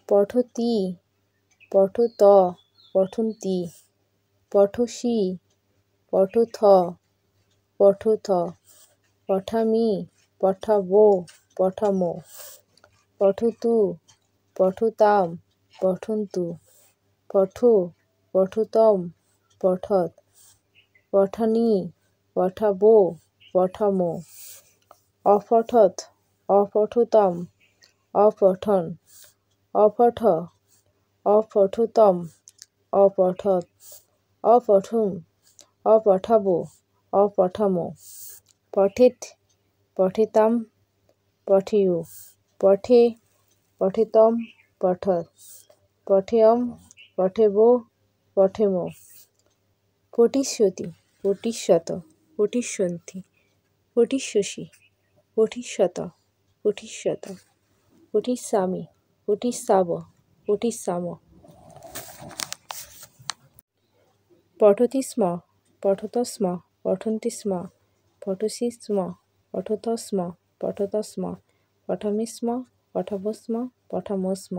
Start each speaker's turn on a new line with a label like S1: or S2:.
S1: পঠতি পঠত পঠন্তি পঠসি পঠথ পঠুথ পঠামি পঠাবো পঠামো পঠতু পঠতাম পঠন্তু পঠো পঠতম পঠৎ পঠানি পঠাবো পঠামো অপঠৎ অপঠুতম অপঠন অপঠ অপঠুতম অপঠৎ অপঠুম অপঠাবো অপঠামো পঠেৎ পঠিতাম পঠেয়ু পঠে পঠিতম পঠৎ পঠেয়ম পঠেবো পঠেমো পঠিষ্যতি পঠিষ্যত পঠিষ্যন্তি পঠিষ্যসি পঠিষ্যত পঠিষ্যত পঠিষ্যামি পঠিষ্যাব পঠিষ্যাম পঠতি স্ম পঠত স্ম পঠন্তি স্ম পঠসি স্ম পঠত স্ম পঠত স্ম পঠামি স্ম পঠাবো স্ম পঠামো স্ম